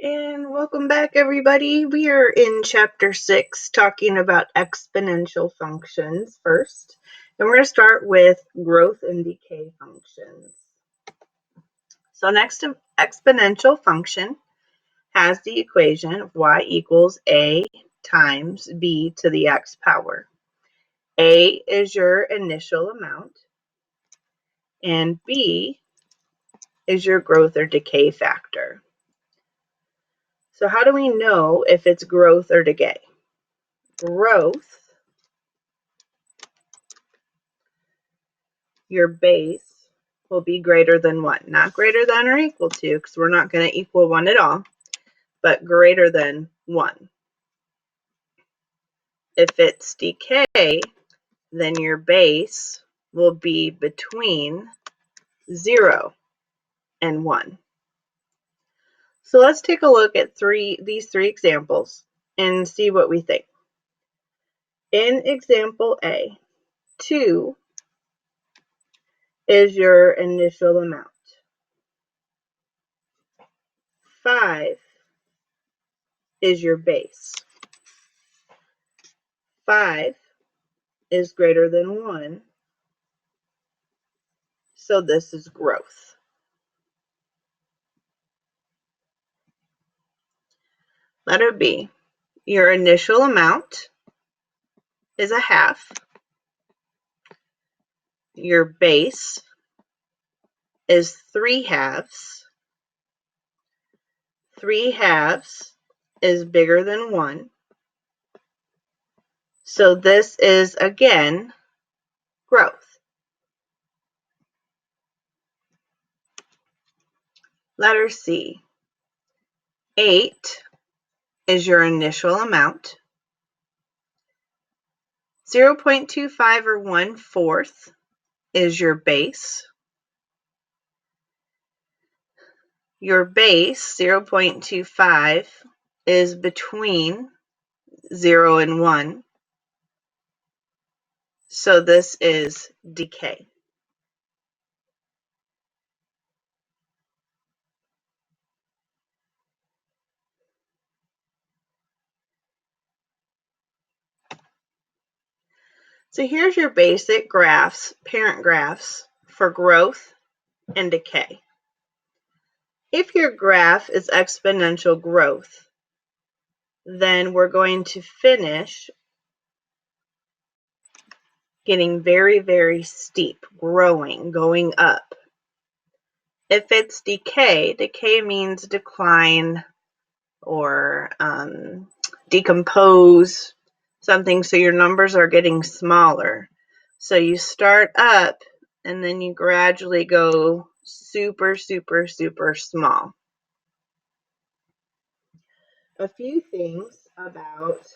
And welcome back, everybody. We are in chapter 6 talking about exponential functions first. And we're going to start with growth and decay functions. So next, exponential function has the equation of y equals a times b to the x power. A is your initial amount, and b is your growth or decay factor. So how do we know if it's growth or decay? Growth, your base will be greater than 1. Not greater than or equal to, because we're not going to equal 1 at all, but greater than 1. If it's decay, then your base will be between 0 and 1. So let's take a look at these three examples and see what we think. In example A, 2 is your initial amount. 5 is your base. 5 is greater than 1, so this is growth. Letter B, your initial amount is a half. Your base is 3 halves. 3 halves is bigger than 1. So this is, again, growth. Letter C, 8 is your initial amount. 0.25 or 1/4 is your base. Your base, 0.25, is between 0 and 1. So this is decay. So here's your basic graphs, parent graphs for growth and decay. If your graph is exponential growth, then we're going to finish getting very, very steep, growing, going up. If it's decay, decay means decline or decompose something, so your numbers are getting smaller. So you start up and then you gradually go super, super, super small. A few things about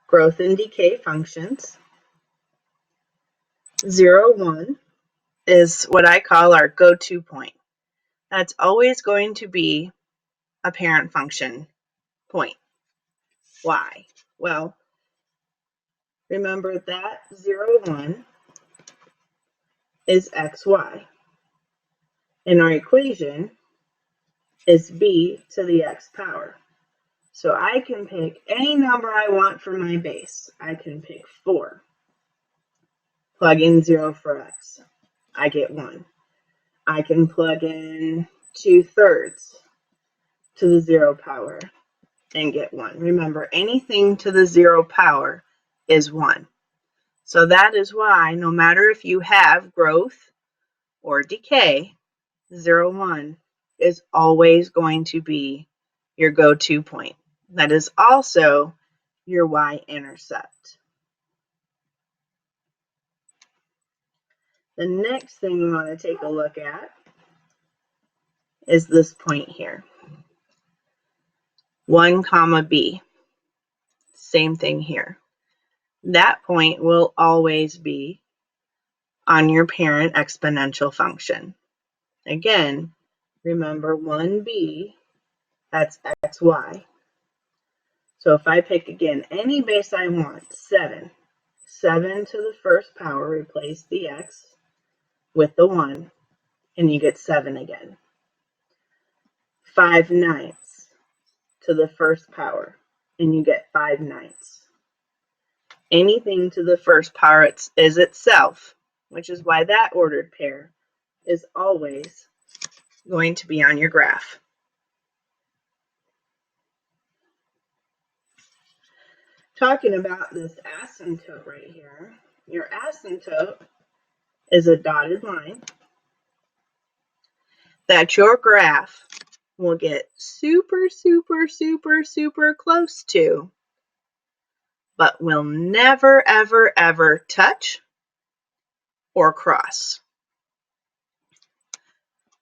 growth and decay functions. 0, 1 is what I call our go-to point. That's always going to be a parent function point. Why? Well, remember that 0, 1 is xy. And our equation is b to the x power. So I can pick any number I want for my base. I can pick 4. Plug in 0 for x. I get 1. I can plug in 2/3 to the 0 power and get 1. Remember, anything to the 0 power is 1. So that is why no matter if you have growth or decay, 0, 1 is always going to be your go-to point. That is also your y-intercept. The next thing we want to take a look at is this point here. 1, b. Same thing here. That point will always be on your parent exponential function. Again, remember 1b, that's xy. So if I pick again any base I want, 7. 7 to the first power, replace the x with the 1, and you get 7 again. 5/9 to the first power, and you get 5/9. Anything to the first power is itself, which is why that ordered pair is always going to be on your graph. Talking about this asymptote right here, your asymptote is a dotted line that your graph will get super, super, super, super close to, but will never, ever, ever touch or cross.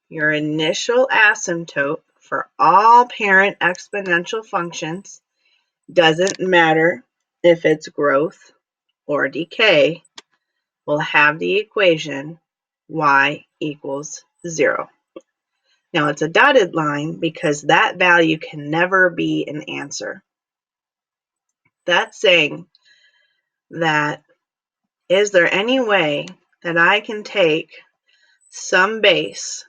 Your initial asymptote for all parent exponential functions, doesn't matter if it's growth or decay, will have the equation y equals 0. Now it's a dotted line because that value can never be an answer. That's saying that, is there any way that I can take some base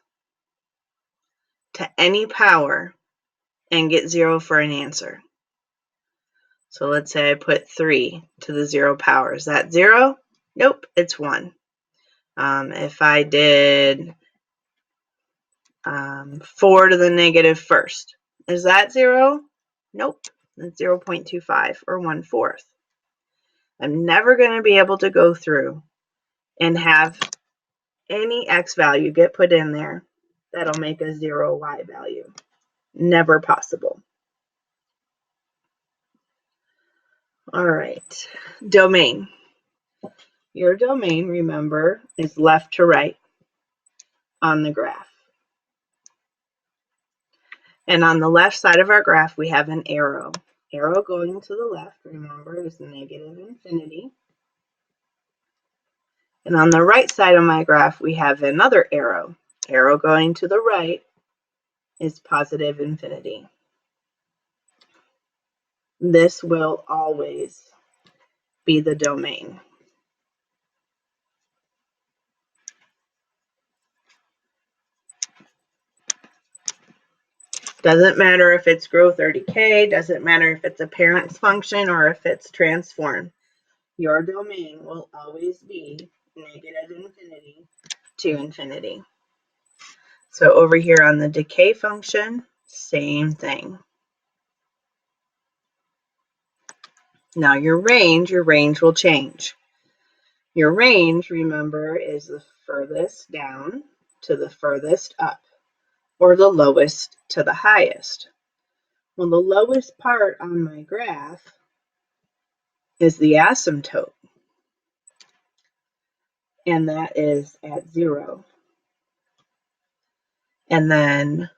to any power and get 0 for an answer? So let's say I put 3 to the 0 power. Is that 0? Nope, it's 1. If I did 4 to the negative first, is that 0? Nope, that's 0.25 or 1/4. I'm never going to be able to go through and have any x value get put in there that'll make a 0 y value. Never possible. All right, domain. Your domain, remember, is left to right on the graph. And on the left side of our graph, we have an arrow. Arrow going to the left, remember, is negative infinity. And on the right side of my graph, we have another arrow. Arrow going to the right is positive infinity. This will always be the domain. Doesn't matter if it's growth or decay, doesn't matter if it's a parent function or if it's transformed. Your domain will always be negative infinity to infinity. So over here on the decay function, same thing. Now your range will change. Your range, remember, is the furthest down to the furthest up, or the lowest to the highest. Well, the lowest part on my graph is the asymptote, and that is at 0. And then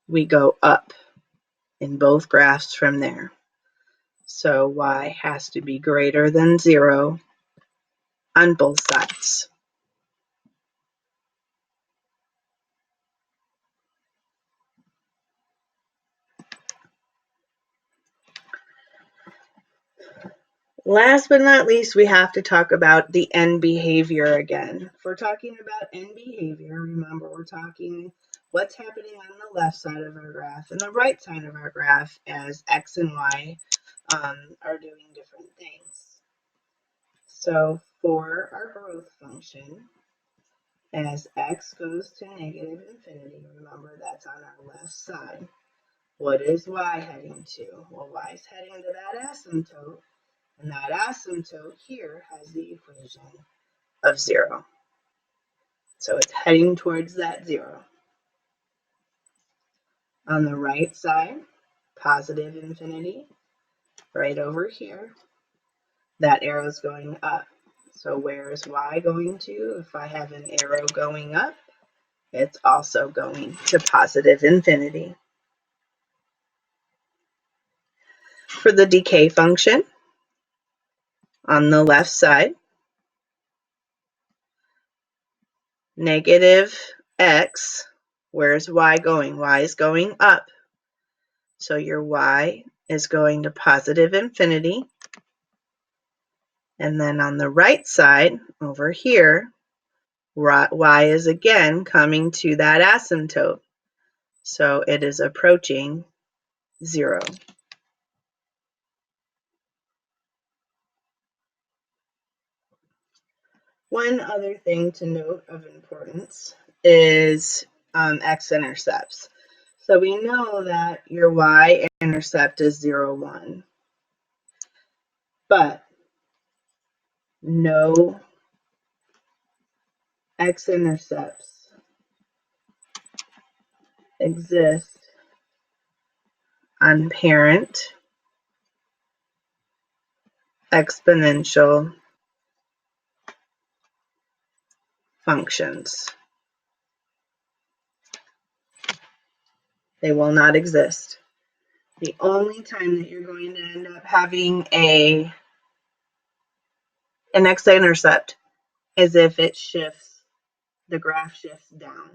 we go up in both graphs from there. So y has to be greater than 0 on both sides. Last but not least, we have to talk about the end behavior again. If we're talking about end behavior, remember we're talking what's happening on the left side of our graph and the right side of our graph as x and y are doing different things. So for our growth function, as x goes to negative infinity, remember that's on our left side. What is y heading to? Well, y is heading to that asymptote. And that asymptote here has the equation of 0. So it's heading towards that 0. On the right side, positive infinity, right over here, that arrow is going up. So where is y going to? If I have an arrow going up, it's also going to positive infinity. For the decay function, on the left side, negative x, where's y going? Y is going up. So your y is going to positive infinity. And then on the right side, over here, y is again coming to that asymptote. So it is approaching 0. One other thing to note of importance is x-intercepts. So we know that your y-intercept is 0, 1, but no x-intercepts exist on parent exponential functions. They will not exist. The only time that you're going to end up having an x-intercept is if it shifts, the graph shifts down.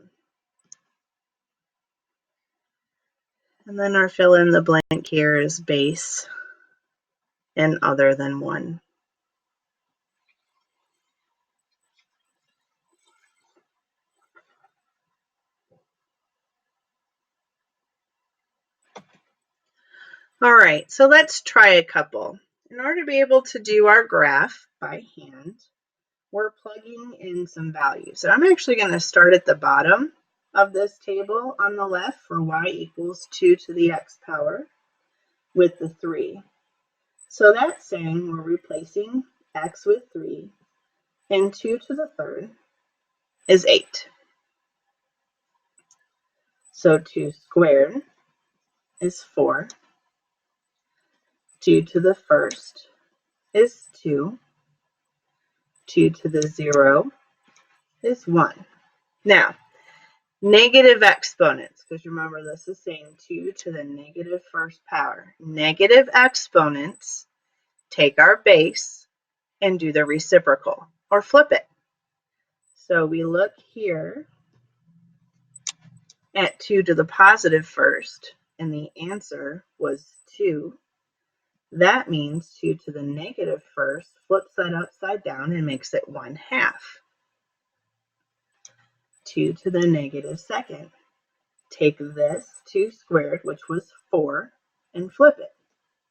And then our fill in the blank here is base and other than 1. All right, so let's try a couple. In order to be able to do our graph by hand, we're plugging in some values. So I'm actually going to start at the bottom of this table on the left for y equals 2 to the x power with the 3. So that's saying we're replacing x with 3, and 2 to the third is 8. So 2 squared is 4. 2 to the first is 2. 2 to the 0 is 1. Now, negative exponents, because remember this is saying 2 to the negative first power. Negative exponents take our base and do the reciprocal, or flip it. So we look here at 2 to the positive first, and the answer was 2. That means 2 to the negative first flips that upside down and makes it 1/2. 2 to the negative second. Take this 2 squared, which was 4, and flip it.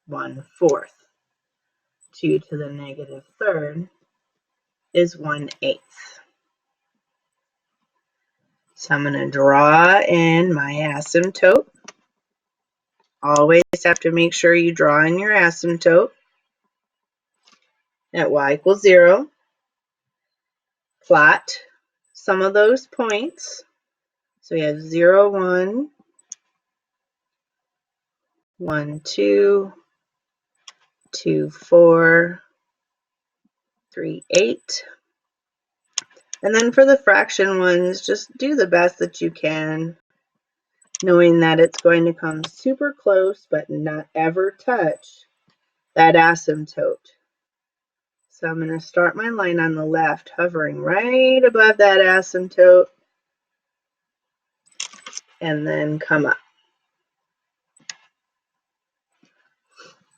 1/4. 2 to the negative third is 1/8. So I'm going to draw in my asymptote. Always have to make sure you draw in your asymptote at y equals 0. Plot some of those points. So we have 0, 1, 1, 2, 2, 4, 3, 8. And then for the fraction ones, just do the best that you can, knowing that it's going to come super close but not ever touch that asymptote. So I'm going to start my line on the left, hovering right above that asymptote, and then come up.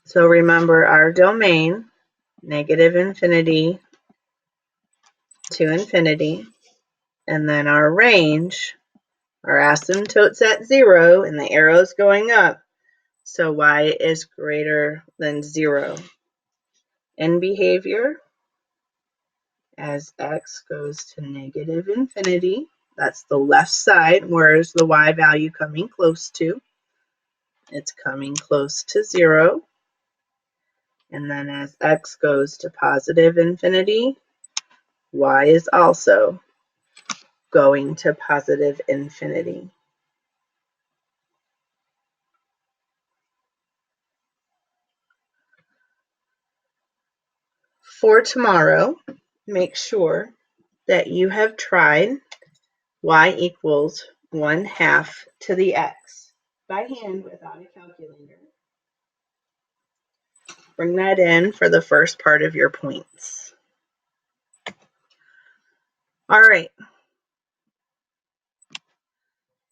So remember our domain, negative infinity to infinity, and then our range, our asymptote's at 0 and the arrow's going up, so y is greater than 0. In behavior, as x goes to negative infinity, that's the left side, where's the y value coming close to? It's coming close to 0. And then as x goes to positive infinity, y is also going to positive infinity. For tomorrow, make sure that you have tried y equals 1/2 to the x by hand without a calculator. Bring that in for the first part of your points. All right.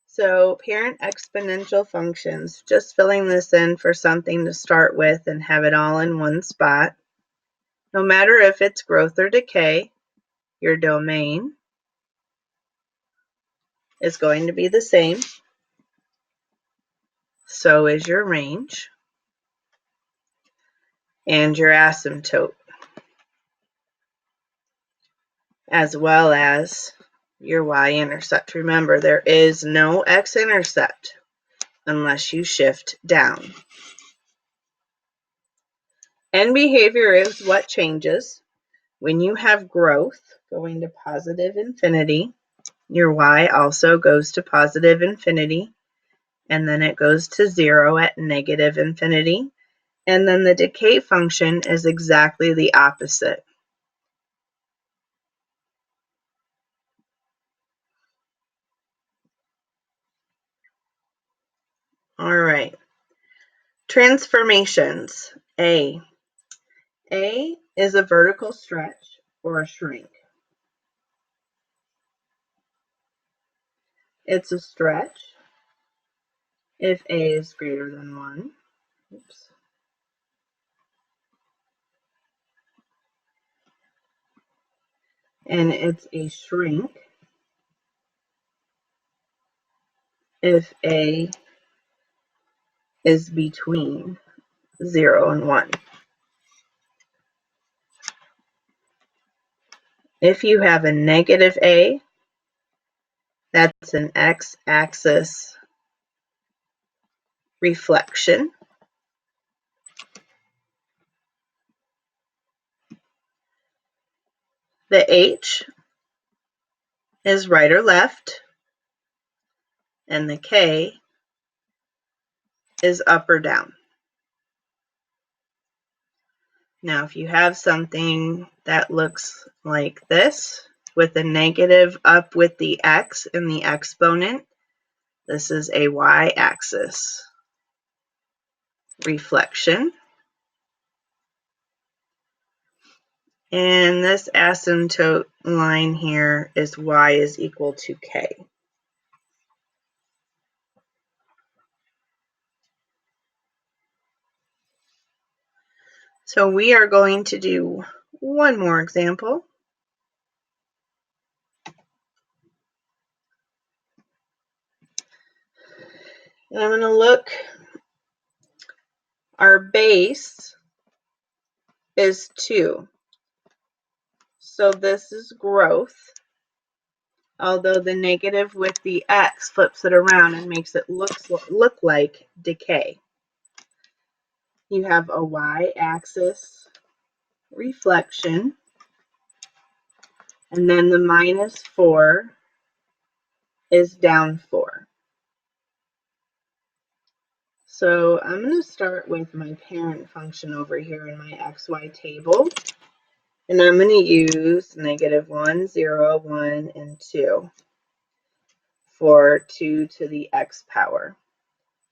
So parent exponential functions, just filling this in for something to start with and have it all in one spot. No matter if it's growth or decay, your domain is going to be the same. So is your range and your asymptote, as well as your y-intercept. Remember, there is no x-intercept unless you shift down. End behavior is what changes. When you have growth going to positive infinity, your y also goes to positive infinity, and then it goes to 0 at negative infinity. And then the decay function is exactly the opposite. All right. Transformations. A. A is a vertical stretch or a shrink. It's a stretch if A is greater than 1. Oops. And it's a shrink if A is between 0 and 1. If you have a negative A, that's an x-axis reflection. The H is right or left, and the K is up or down. Now, if you have something that looks like this, with a negative up with the x and the exponent, this is a y-axis reflection. And this asymptote line here is y is equal to k. So we are going to do one more example. And I'm going to look, our base is 2. So this is growth, although the negative with the x flips it around and makes it look like decay. You have a y-axis reflection, and then the -4 is down 4. So I'm going to start with my parent function over here in my xy table, and I'm going to use -1, 0, 1, and 2 for 2 to the x power.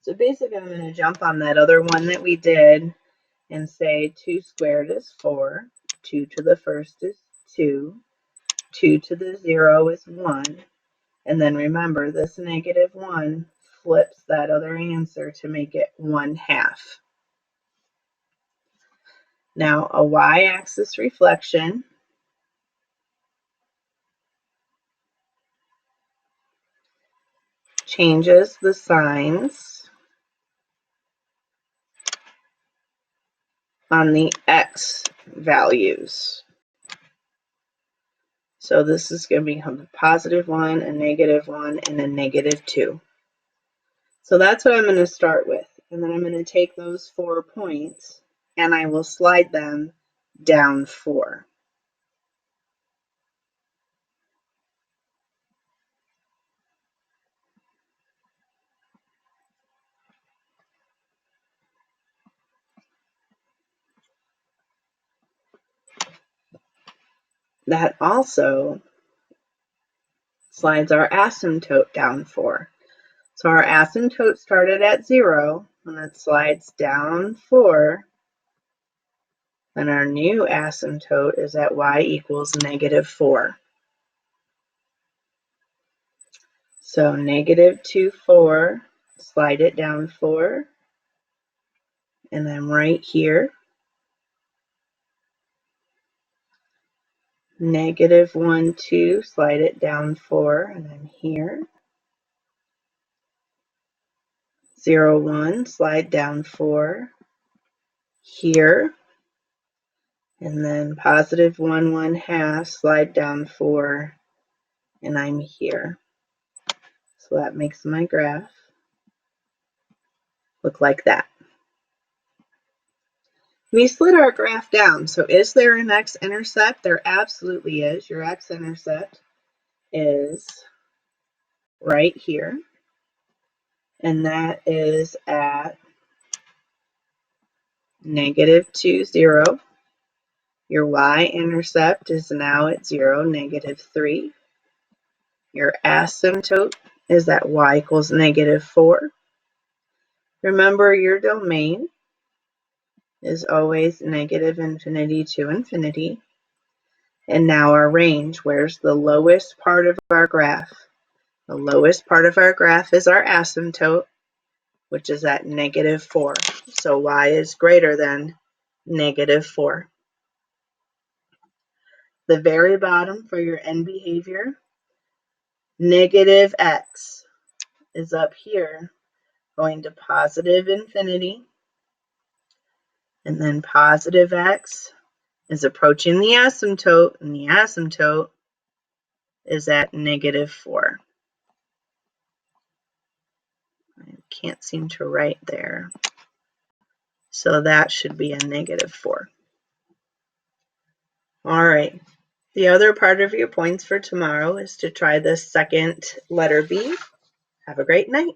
So basically I'm going to jump on that other one that we did and say 2 squared is 4, 2 to the first is 2, 2 to the 0 is 1, and then remember this -1 flips that other answer to make it 1/2. Now a y-axis reflection changes the signs on the x values. So this is going to become a +1, a -1, and a -2. So that's what I'm going to start with. And then I'm going to take those 4 points and I will slide them down 4. That also slides our asymptote down 4. So our asymptote started at 0, and it slides down 4. And our new asymptote is at y equals -4. So -2, 4, slide it down 4. And then right here, -1, 2, slide it down 4, and then here, 0, 1, slide down 4 here, and then positive 1, 1/2, slide down 4, and I'm here. So that makes my graph look like that. We split our graph down. So is there an x-intercept? There absolutely is. Your x-intercept is right here, and that is at -2, 0. Your y-intercept is now at 0, -3. Your asymptote is at y equals -4. Remember, your domain is always -infinity to infinity. And now our range, where's the lowest part of our graph? The lowest part of our graph is our asymptote, which is at -4. So y is greater than -4. The very bottom for your end behavior, -x is up here, going to positive infinity, and then positive x is approaching the asymptote, and the asymptote is at -4. I can't seem to write there. So that should be a -4. All right. The other part of your points for tomorrow is to try the second letter B. Have a great night.